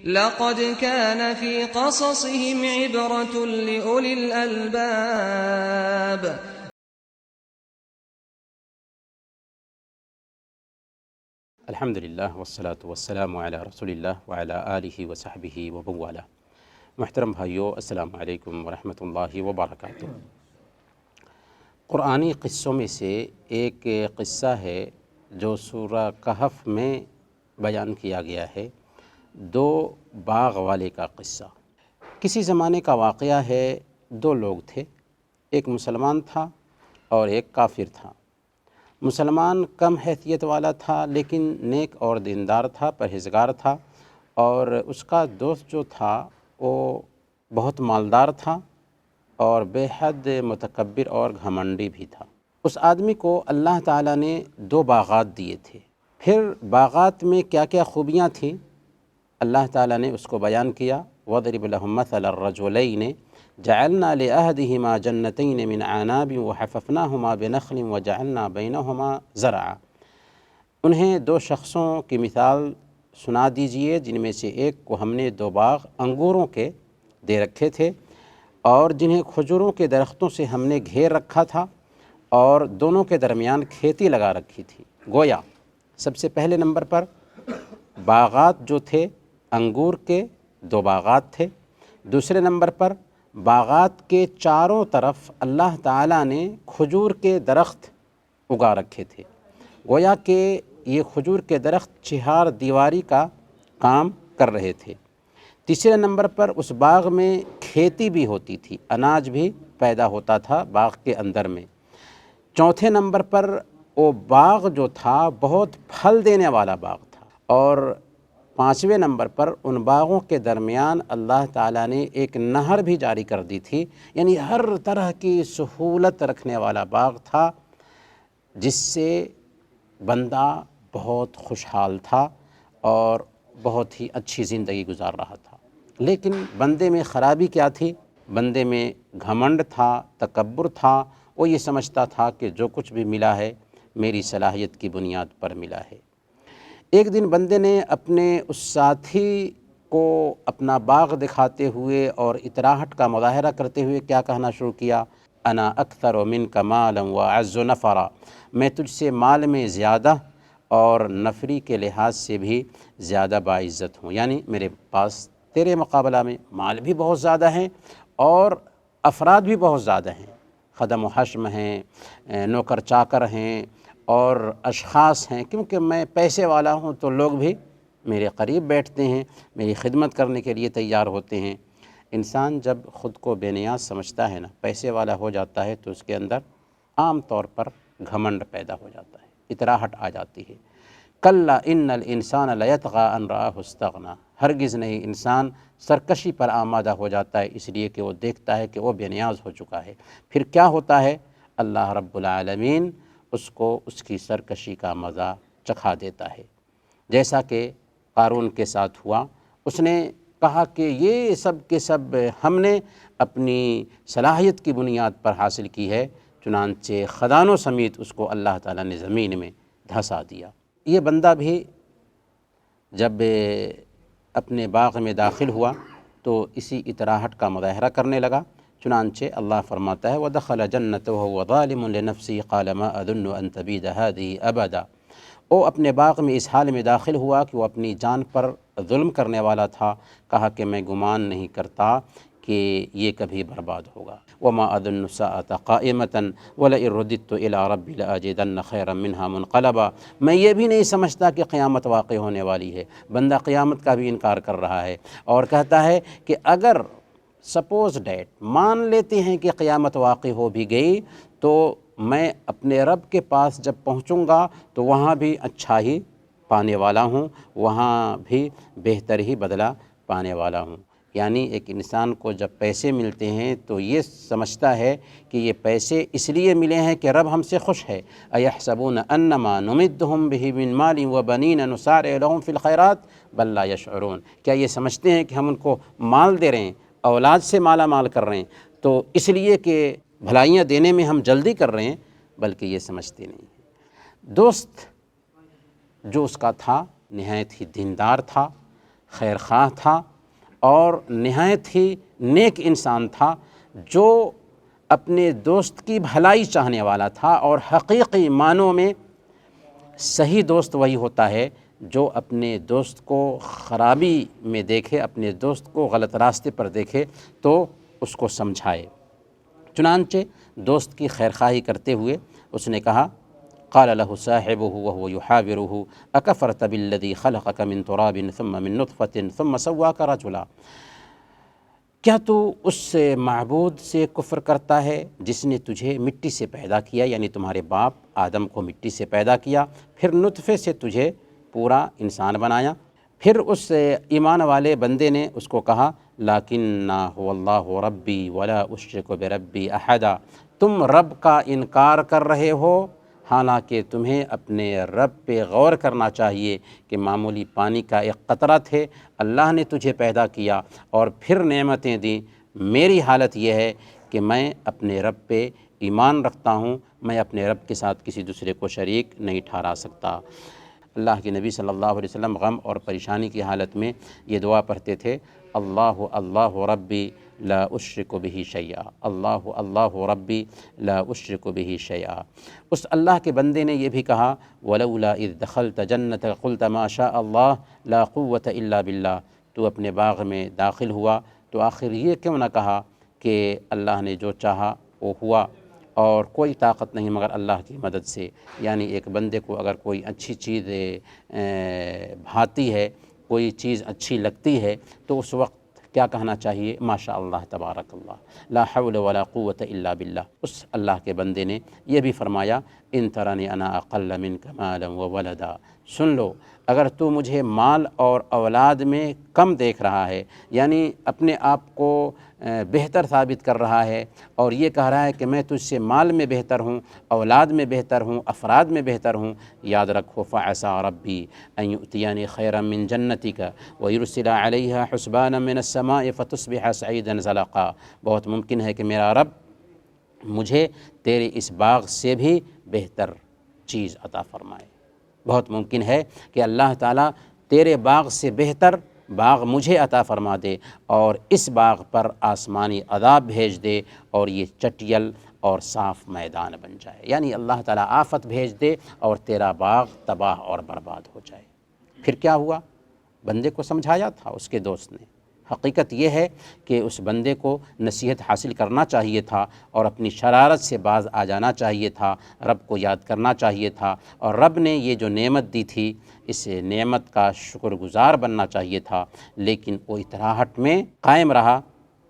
لقد كان في قصصهم عبرة لأولي الألباب. الحمد للہ والصلاة والسلام علی رسول اللہ وعلی آلہ وصحبہ ومن والہ۔ محترم بھائیو، السلام علیکم ورحمۃ اللہ وبرکاتہ۔ قرآنی قصوں میں سے ایک قصہ ہے جو سورہ کہف میں بیان کیا گیا ہے، دو باغ والے کا قصہ۔ کسی زمانے کا واقعہ ہے، دو لوگ تھے، ایک مسلمان تھا اور ایک کافر تھا۔ مسلمان کم حیثیت والا تھا لیکن نیک اور دیندار تھا، پرہیزگار تھا، اور اس کا دوست جو تھا وہ بہت مالدار تھا اور بے حد متکبر اور گھمنڈی بھی تھا۔ اس آدمی کو اللہ تعالیٰ نے دو باغات دیے تھے۔ پھر باغات میں کیا کیا خوبیاں تھیں اللہ تعالیٰ نے اس کو بیان کیا۔ وَاضْرِبْ لَهُم مَثَلَ الرَّجُلَيْنِ جَعَلْنَا لِأَحَدِهِمَا جَنَّتَيْنِ مِنْ عَنَابٍ وَحَفَفْنَاهُمَا بِنَخْلٍ وَجَعَلْنَا بَيْنَهُمَا زَرْعًا۔ انہیں دو شخصوں کی مثال سنا دیجئے جن میں سے ایک کو ہم نے دو باغ انگوروں کے دے رکھے تھے اور جنہیں کھجوروں کے درختوں سے ہم نے گھیر رکھا تھا، اور دونوں کے درمیان کھیتی لگا رکھی تھی۔ گویا سب سے پہلے نمبر پر باغات جو تھے انگور کے دو باغات تھے، دوسرے نمبر پر باغات کے چاروں طرف اللہ تعالیٰ نے کھجور کے درخت اگا رکھے تھے، گویا کہ یہ کھجور کے درخت چہار دیواری کا کام کر رہے تھے۔ تیسرے نمبر پر اس باغ میں کھیتی بھی ہوتی تھی، اناج بھی پیدا ہوتا تھا باغ کے اندر میں۔ چوتھے نمبر پر وہ باغ جو تھا بہت پھل دینے والا باغ تھا، اور پانچویں نمبر پر ان باغوں کے درمیان اللہ تعالیٰ نے ایک نہر بھی جاری کر دی تھی، یعنی ہر طرح کی سہولت رکھنے والا باغ تھا، جس سے بندہ بہت خوشحال تھا اور بہت ہی اچھی زندگی گزار رہا تھا۔ لیکن بندے میں خرابی کیا تھی؟ بندے میں گھمنڈ تھا، تکبر تھا۔ وہ یہ سمجھتا تھا کہ جو کچھ بھی ملا ہے میری صلاحیت کی بنیاد پر ملا ہے۔ ایک دن بندے نے اپنے اس ساتھی کو اپنا باغ دکھاتے ہوئے اور اطراحت کا مظاہرہ کرتے ہوئے کیا کہنا شروع کیا؟ انا اکثر منک مالا واعز نفرا، میں تجھ سے مال میں زیادہ اور نفری کے لحاظ سے بھی زیادہ باعزت ہوں، یعنی میرے پاس تیرے مقابلہ میں مال بھی بہت زیادہ ہیں اور افراد بھی بہت زیادہ ہیں، خدم و حشم ہیں، نوکر چاکر ہیں اور اشخاص ہیں، کیونکہ میں پیسے والا ہوں تو لوگ بھی میرے قریب بیٹھتے ہیں، میری خدمت کرنے کے لیے تیار ہوتے ہیں۔ انسان جب خود کو بے نیاز سمجھتا ہے نا، پیسے والا ہو جاتا ہے، تو اس کے اندر عام طور پر گھمنڈ پیدا ہو جاتا ہے، اطراحت آ جاتی ہے۔ کلا ان الانسان لیطغی ان رآہ استغنی، ہرگز نہیں، انسان سرکشی پر آمادہ ہو جاتا ہے اس لیے کہ وہ دیکھتا ہے کہ وہ بے نیاز ہو چکا ہے۔ پھر کیا ہوتا ہے؟ اللہ رب العالمین اس کو اس کی سرکشی کا مزہ چکھا دیتا ہے، جیسا کہ قارون کے ساتھ ہوا۔ اس نے کہا کہ یہ سب کے سب ہم نے اپنی صلاحیت کی بنیاد پر حاصل کی ہے، چنانچہ خدانوں سمیت اس کو اللہ تعالیٰ نے زمین میں دھسا دیا۔ یہ بندہ بھی جب اپنے باغ میں داخل ہوا تو اسی اطراحت کا مظاہرہ کرنے لگا، چنانچہ اللہ فرماتا ہے وَدَخَلَ جَنَّتَهُ وَهُوَ ظَالِمٌ لِنَفْسِهِ قَالَ مَا أَظُنُّ أَن تَبِيدَ هَٰذِهِ أَبَدًا۔ وہ اپنے باغ میں اس حال میں داخل ہوا کہ وہ اپنی جان پر ظلم کرنے والا تھا، کہا کہ میں گمان نہیں کرتا کہ یہ کبھی برباد ہوگا۔ وَمَا أَظُنُّ السَّاعَةَ قَائِمَةً وَلَئِن رُدِدتُّ إِلَىٰ رَبِّي لَأَجِدَنَّ خَيْرًا مِنْهَا مُنْقَلَبًا۔ میں یہ بھی نہیں سمجھتا کہ قیامت واقع ہونے والی ہے۔ بندہ قیامت کا بھی انکار کر رہا ہے اور کہتا ہے کہ اگر سپوز ڈیٹ مان لیتے ہیں کہ قیامت واقع ہو بھی گئی تو میں اپنے رب کے پاس جب پہنچوں گا تو وہاں بھی اچھا ہی پانے والا ہوں، وہاں بھی بہتر ہی بدلہ پانے والا ہوں۔ یعنی ایک انسان کو جب پیسے ملتے ہیں تو یہ سمجھتا ہے کہ یہ پیسے اس لیے ملے ہیں کہ رب ہم سے خوش ہے۔ اَيَحْسَبُونَ أَنَّمَا نُمِدُّهُم بِهِ مِن مَالٍ وَبَنِينَ نُسَارِعُ لَهُمْ فِي الْخَيْرَاتِ بَل لَّا يَشْعُرُونَ، کیا یہ سمجھتے ہیں کہ ہم ان کو مال دے رہے ہیں، اولاد سے مالا مال کر رہے ہیں تو اس لیے کہ بھلائیاں دینے میں ہم جلدی کر رہے ہیں، بلکہ یہ سمجھتے نہیں ہیں۔ دوست جو اس کا تھا نہایت ہی دیندار تھا، خیر خواہ تھا اور نہایت ہی نیک انسان تھا، جو اپنے دوست کی بھلائی چاہنے والا تھا، اور حقیقی معنوں میں صحیح دوست وہی ہوتا ہے جو اپنے دوست کو خرابی میں دیکھے، اپنے دوست کو غلط راستے پر دیکھے تو اس کو سمجھائے۔ چنانچہ دوست کی خیرخواہی کرتے ہوئے اس نے کہا، قال له صاحبه وهو يحاوره اکفرت بالذی خلقك من تراب ثم من نطفة ثم سواك رجلا، کیا تو اس معبود سے کفر کرتا ہے جس نے تجھے مٹی سے پیدا کیا، یعنی تمہارے باپ آدم کو مٹی سے پیدا کیا، پھر نطفے سے تجھے پورا انسان بنایا۔ پھر اس ایمان والے بندے نے اس کو کہا، لیکن هو اللہ ربی ولا اشرک بربی احدا، تم رب کا انکار کر رہے ہو، حالانکہ تمہیں اپنے رب پہ غور کرنا چاہیے کہ معمولی پانی کا ایک قطرہ تھے، اللہ نے تجھے پیدا کیا اور پھر نعمتیں دیں۔ میری حالت یہ ہے کہ میں اپنے رب پہ ایمان رکھتا ہوں، میں اپنے رب کے ساتھ کسی دوسرے کو شریک نہیں ٹھہرا سکتا۔ اللہ کے نبی صلی اللہ علیہ وسلم غم اور پریشانی کی حالت میں یہ دعا پڑھتے تھے، اللہ اللہ ربی لا اشرک بہ شیئا، اللہ اللہ ربی لا اشرک بہ شیئا۔ اس اللہ کے بندے نے یہ بھی کہا، ولولا اذ دخلت جنتک قلت ما شاء اللہ لا قوة الا باللہ، تو اپنے باغ میں داخل ہوا تو آخر یہ کیوں نہ کہا کہ اللہ نے جو چاہا وہ ہوا اور کوئی طاقت نہیں مگر اللہ کی مدد سے۔ یعنی ایک بندے کو اگر کوئی اچھی چیز بھاتی ہے، کوئی چیز اچھی لگتی ہے تو اس وقت کیا کہنا چاہیے؟ ماشاء اللہ تبارک اللہ، لا حول ولا قوت الا باللہ۔ اس اللہ کے بندے نے یہ بھی فرمایا، ان ترنی انا اقل منک مالا وولدا، سن لو اگر تو مجھے مال اور اولاد میں کم دیکھ رہا ہے، یعنی اپنے آپ کو بہتر ثابت کر رہا ہے اور یہ کہہ رہا ہے کہ میں تجھ سے مال میں بہتر ہوں، اولاد میں بہتر ہوں، افراد میں بہتر ہوں، یاد رکھو فعسى ربی ان یؤتینی خیرا من جنتک ویرسل علیہا حسبانا من السماء فتصبح سعیدا زلقا، بہت ممکن ہے کہ میرا رب مجھے تیرے اس باغ سے بھی بہتر چیز عطا فرمائے، بہت ممکن ہے کہ اللہ تعالیٰ تیرے باغ سے بہتر باغ مجھے عطا فرما دے اور اس باغ پر آسمانی عذاب بھیج دے اور یہ چٹیل اور صاف میدان بن جائے، یعنی اللہ تعالیٰ آفت بھیج دے اور تیرا باغ تباہ اور برباد ہو جائے۔ پھر کیا ہوا؟ بندے کو سمجھایا تھا اس کے دوست نے۔ حقیقت یہ ہے کہ اس بندے کو نصیحت حاصل کرنا چاہیے تھا اور اپنی شرارت سے باز آ جانا چاہیے تھا، رب کو یاد کرنا چاہیے تھا اور رب نے یہ جو نعمت دی تھی اس نعمت کا شکر گزار بننا چاہیے تھا، لیکن وہ اطراحٹ میں قائم رہا۔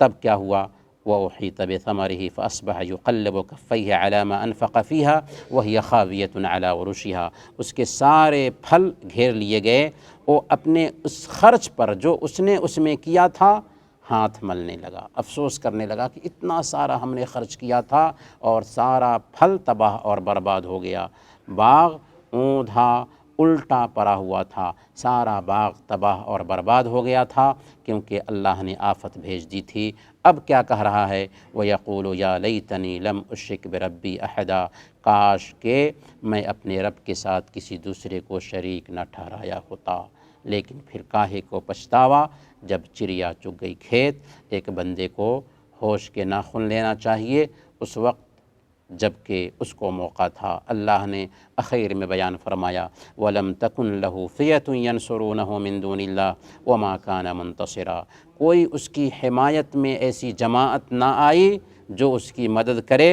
تب کیا ہوا؟ وَأُحِيطَ بِثَمَرِهِ فَأَصْبَحَ يُقَلِّبُ كَفَّيْهِ عَلَى مَا أَنفَقَ فِيهَا وَهِيَ خَاوِيَةٌ عَلَى عُرُوشِهَا، اس کے سارے پھل گھیر لیے گئے، وہ اپنے اس خرچ پر جو اس نے اس میں کیا تھا ہاتھ ملنے لگا، افسوس کرنے لگا کہ اتنا سارا ہم نے خرچ کیا تھا اور سارا پھل تباہ اور برباد ہو گیا۔ باغ اوندھا الٹا پڑا ہوا تھا، سارا باغ تباہ اور برباد ہو گیا تھا کیونکہ اللہ نے آفت بھیج دی تھی۔ اب کیا کہہ رہا ہے؟ وَيَقُولُ يَا لَيْتَنِي لَمْ أُشْرِكْ بِرَبِّي أَحَدًا، کاش کہ میں اپنے رب کے ساتھ کسی دوسرے کو شریک نہ ٹھہرایا ہوتا۔ لیکن پھر کاہے کو پچھتاوا جب چڑیا چگ گئی کھیت۔ ایک بندے کو ہوش کے ناخن لینا چاہیے اس وقت جب کہ اس کو موقع تھا۔ اللہ نے اخیر میں بیان فرمایا، وَلَمْ تَكُنْ لَهُ فِئَةٌ يَنْصُرُونَهُ مِن دُونِ اللَّهِ وَمَا كَانَ مُنتَصِرًا، کوئی اس کی حمایت میں ایسی جماعت نہ آئی جو اس کی مدد کرے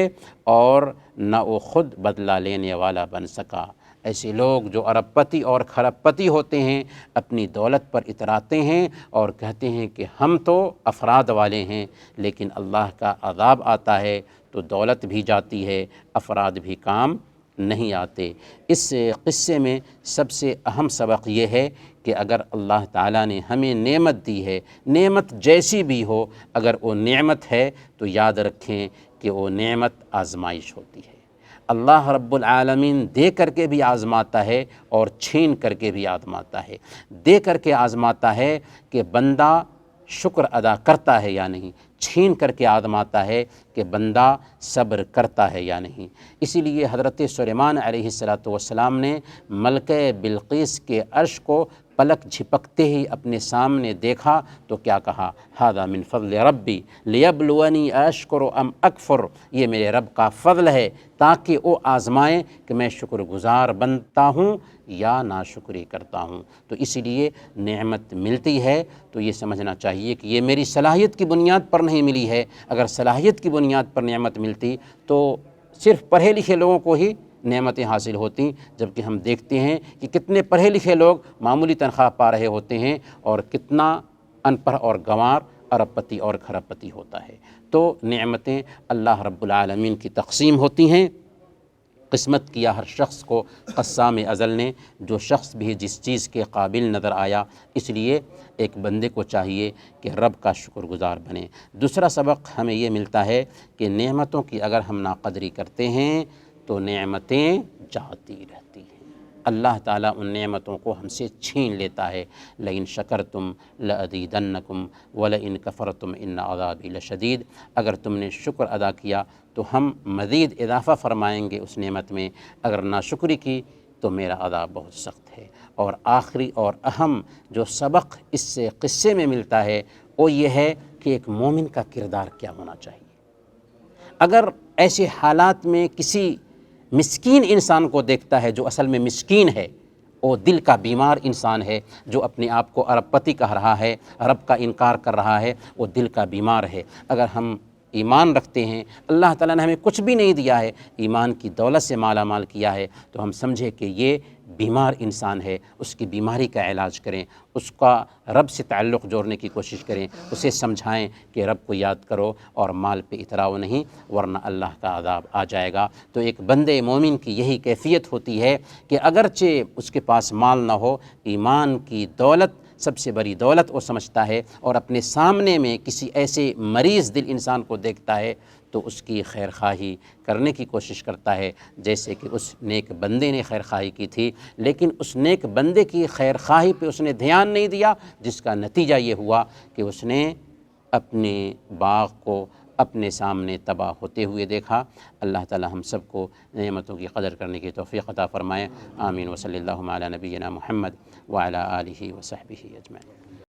اور نہ وہ خود بدلہ لینے والا بن سکا۔ ایسے لوگ جو ارب پتی اور کھرب پتی ہوتے ہیں اپنی دولت پر اتراتے ہیں اور کہتے ہیں کہ ہم تو افراد والے ہیں، لیکن اللہ کا عذاب آتا ہے تو دولت بھی جاتی ہے، افراد بھی کام نہیں آتے۔ اس قصے میں سب سے اہم سبق یہ ہے کہ اگر اللہ تعالیٰ نے ہمیں نعمت دی ہے، نعمت جیسی بھی ہو، اگر وہ نعمت ہے تو یاد رکھیں کہ وہ نعمت آزمائش ہوتی ہے۔ اللہ رب العالمین دے کر کے بھی آزماتا ہے اور چھین کر کے بھی آزماتا ہے۔ دے کر کے آزماتا ہے کہ بندہ شکر ادا کرتا ہے یا نہیں، چھین کر کے آزماتا ہے کہ بندہ صبر کرتا ہے یا نہیں۔ اسی لیے حضرت سلیمان علیہ السلام نے ملکہ بلقیس کے عرش کو پلک جھپکتے ہی اپنے سامنے دیکھا تو کیا کہا؟ ھذا من فضل ربی لیبلونی اشکر ام اکفر، یہ میرے رب کا فضل ہے تاکہ وہ آزمائیں کہ میں شکر گزار بنتا ہوں یا ناشکری کرتا ہوں۔ تو اسی لیے نعمت ملتی ہے تو یہ سمجھنا چاہیے کہ یہ میری صلاحیت کی بنیاد پر نہیں ملی ہے۔ اگر صلاحیت کی بنیاد پر نعمت ملتی تو صرف پڑھے لکھے لوگوں کو ہی نعمتیں حاصل ہوتیں، جبکہ ہم دیکھتے ہیں کہ کتنے پڑھے لکھے لوگ معمولی تنخواہ پا رہے ہوتے ہیں اور کتنا ان پڑھ اور گنوار ارب پتی اور کھرب پتی ہوتا ہے۔ تو نعمتیں اللہ رب العالمین کی تقسیم ہوتی ہیں، قسمت کیا ہر شخص کو قسام ازل نے، جو شخص بھی جس چیز کے قابل نظر آیا۔ اس لیے ایک بندے کو چاہیے کہ رب کا شکر گزار بنے۔ دوسرا سبق ہمیں یہ ملتا ہے کہ نعمتوں کی اگر ہم ناقدری کرتے ہیں تو نعمتیں جاتی رہتی ہیں، اللہ تعالیٰ ان نعمتوں کو ہم سے چھین لیتا ہے۔ لئن شکرتم لأزیدنکم ولئن کفرتم ان عذابی لشدید، اگر تم نے شکر ادا کیا تو ہم مزید اضافہ فرمائیں گے اس نعمت میں، اگر ناشکری کی تو میرا عذاب بہت سخت ہے۔ اور آخری اور اہم جو سبق اس سے قصے میں ملتا ہے وہ یہ ہے کہ ایک مومن کا کردار کیا ہونا چاہیے۔ اگر ایسے حالات میں کسی مسکین انسان کو دیکھتا ہے جو اصل میں مسکین ہے، وہ دل کا بیمار انسان ہے، جو اپنے آپ کو ارب پتی کہہ رہا ہے، رب کا انکار کر رہا ہے، وہ دل کا بیمار ہے۔ اگر ہم ایمان رکھتے ہیں، اللہ تعالیٰ نے ہمیں کچھ بھی نہیں دیا ہے، ایمان کی دولت سے مالا مال کیا ہے، تو ہم سمجھے کہ یہ بیمار انسان ہے، اس کی بیماری کا علاج کریں، اس کا رب سے تعلق جوڑنے کی کوشش کریں، اسے سمجھائیں کہ رب کو یاد کرو اور مال پہ اتراؤ نہیں ورنہ اللہ کا عذاب آ جائے گا۔ تو ایک بندے مومن کی یہی کیفیت ہوتی ہے کہ اگرچہ اس کے پاس مال نہ ہو، ایمان کی دولت سب سے بڑی دولت وہ سمجھتا ہے، اور اپنے سامنے میں کسی ایسے مریض دل انسان کو دیکھتا ہے تو اس کی خیر خواہی کرنے کی کوشش کرتا ہے، جیسے کہ اس نیک بندے نے خیر خواہی کی تھی، لیکن اس نیک بندے کی خیر خواہی پہ اس نے دھیان نہیں دیا، جس کا نتیجہ یہ ہوا کہ اس نے اپنے باغ کو اپنے سامنے تباہ ہوتے ہوئے دیکھا۔ اللہ تعالی ہم سب کو نعمتوں کی قدر کرنے کی توفیق عطا فرمائے۔ آمین۔ وصلی اللہ علی نبینا محمد وعلی آلہ وصحبہ اجمعین۔